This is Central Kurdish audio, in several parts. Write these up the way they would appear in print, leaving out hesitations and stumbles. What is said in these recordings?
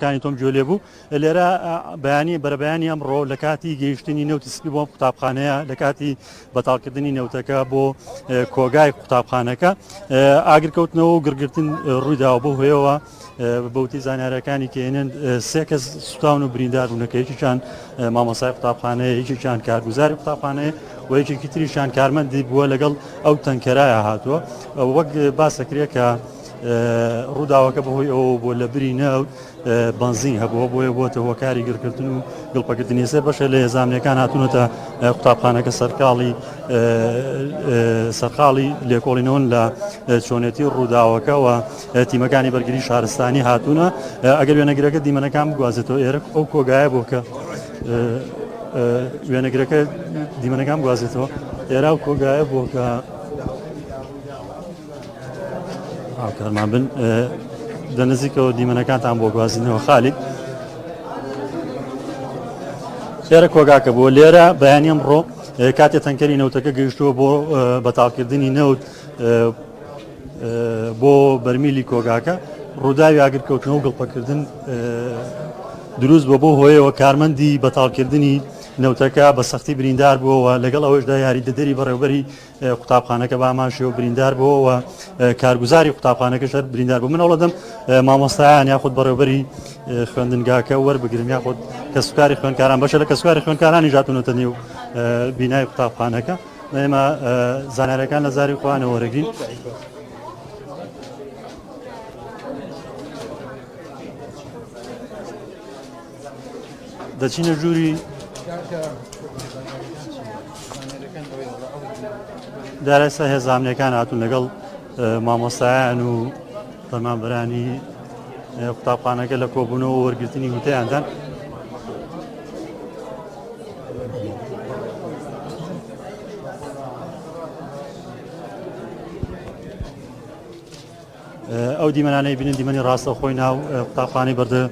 کانی تۆم گوێ لێبوو لێرە بەیانی بەرەبەیانی ئەمڕۆ لە کاتی گەیشتنی نەوتی سپی بۆ قوتابخانەیە لە کاتی بەتاڵکردنی نەوتەکە بۆ کۆگای قوتابخانەکە ئاگرکەوتنەوە و گرگرتن ڕوویداوە بۆ هۆیەوە بەوتی زانیارەکانی کێنن سێ کەس سوتاون و بریندار بوونەکە یەکێکیان مامۆسای قوتابخانەیە یەکێکیان کارگوزاری قوتابخانەیە و یەکێکی تریشان کارمەندی بووە لەگەڵ ئەو تەنکەرایە هاتووە وەک باسەکرێت کە ڕووداوەکە بەهۆی ئەوە بۆ لە بری نەوت بنزین هەبووە بۆیە بۆتە هۆکاری گرکردن و گڵپەکردنی سێ بەشە لە هێزانەکان هاتوونەتە قوتابخانەکە سەرقاڵی لێکۆڵینەوەن لە چۆنێتی ڕووداوەکەەوە تیمەکانی بەرگری شارستانی هاتوونە ئەگەر وێنەگرەکە دیمەنەکان بگوازێتەوە ئێرە ئەو کۆگایە بۆ کە وێنەگرەکە دیمەنەکان بگوازێتەوە ئێرا و کۆگایە بۆ کە کارمان بن لە نزیکەوە دیمەنەکانتان بۆ گوازینەوە خالیک لێرە کۆگاکە بۆ لێرە بەیانی ئەمڕۆ کاتێ تەنکەری نەوتەکە گەیشتووە بۆ بەتاڵکردنی نەوت بۆ بەرمیلی کۆگاکە ڕووداوی ئاگرکەوتنەوە و گڵپەکردن دروست بۆ هۆیەوە کارمەندی بەتاڵکردنی نەوتەکە بە سەختی بریندار بووەوە لەگەڵ ئەوەشدا یاریدەدەری بەڕێوەبەری قوتابخانەکە باماشێ و بریندار بووەوە کارگوزاری قوتابخانەکە شەر بریندار بوو من ئەوڵە دەم مامۆستایان یاخود بەڕێوەبەری خوێندنگاکە وەربگرن یاخود کەسوکاری خوێندکاران بەشە لە کەسوکاری خوێندکارانی ژاتونەتە نێو بینای قوتابخانەکە ئێمە زانارەکان لە زاری خۆیانەوە وەرەگرین دەچینە ژووری دارەسە هێزانەکان هاتوون لەگەڵ مامۆستایان و فەرمانبەرانی قوتابخانەکە لە کۆبوونەوە وەرگرتنی وتەیاندان ئەو دیمەنانەی بینن دیمەنی ڕاستە خۆی ناو قوتابخانەی بەردە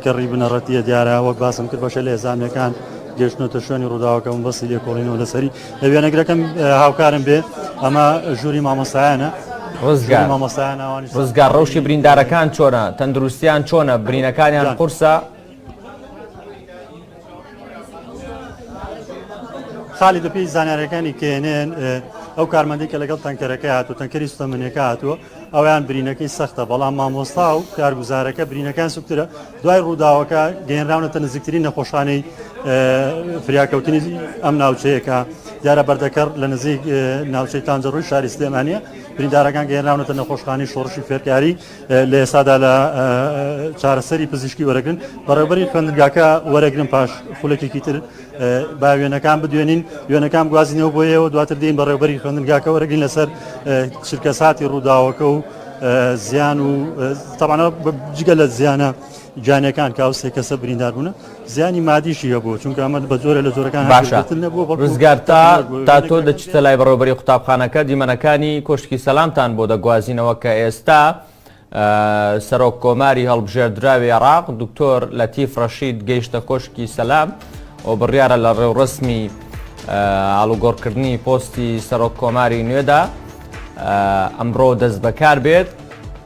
کەڕی بنەڕەتیە دیارە وەک باسم کرد بەشە لە هێزانەکان گەشتنەوەتە شوێنی ڕووداوەکەم بەسی لێکۆڵینەوە لەسەری لە وێنەگرەکەم هاوکارم بێ ئەمە ژووری مامۆستایانە ڕزگار ڕەوشی بریندارەکان چۆنە تەندروستیان چۆنە برینەکانیان قورسە خالی دەپی زانیارەکانی کێنێن ئەو کارمەندی کە لەگەڵ تەنکەرەکە هاتوو تەنکەری سوتەمەنیەکە هاتووە ئەویان برینەکەی سەختە بەڵام مامۆستا و کارگوزارەکە برینەکان سوکترە دوای ڕووداوەکە گەیەنراونەتە نزیکترین نەخۆشخانەی فریاکەوتنی ئەم ناوچەیەکە دیارە بەردەکەڕ لە نزیک ناوچەی تانجەڕووی شاری سلێمانیە بریندارەکان گەیەنراونەتە نەخۆشخانەی شۆڕشی فێرکاری لە ئێستادا لە چارەسەری پزیشکی وەرەگرن بەڕێوەبەری خوێندنگاکە وەرەگرن پاش خولەکێکی تر با وێنەکان بدوێنین وێنەکان بگوازینەوە بۆیەوە دواتر دێین بەڕێوەبەری خوێندنگاکە وەرەگرین لەسەر چرکەساتی ڕووداوەکە و زیان و تەمانە جگە لە زیانە جانەکان کاوسێ کەسە بریندار بوونە زیانی مادیشی هەبوو چونکە ئەمە بە زۆرە لە زۆرەکان ڕزگار تا تۆ دەچتە لای بەڕێوەبەری قوتابخانەکە دیمەنەکانی کۆشکی سەلامتان بۆ دەگوازینەوە کە ئێستا سەرۆک کۆماری هەڵبژێردراوی عێراق دکتۆر لەتیف ڕەشید گەیشتە کۆشکی سەلام و بڕیارە لە ڕێوڕسمی ئاڵوگۆڕکردنی پۆستی سەرۆک کۆماری نوێدا ئەمڕۆ دەست بەکار بێت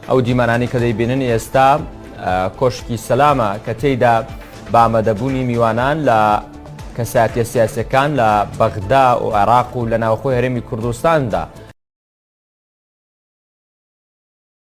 ئەو دیمەنانی کە دەیبینن ئێستا کۆشکی سەلامە کە تێیدا بە ئامادەبوونی میوانان لە کەساتیە سیاسیەکان لە بەغدا و عێراق و لە ناوخۆی هەرێمی کوردستاندا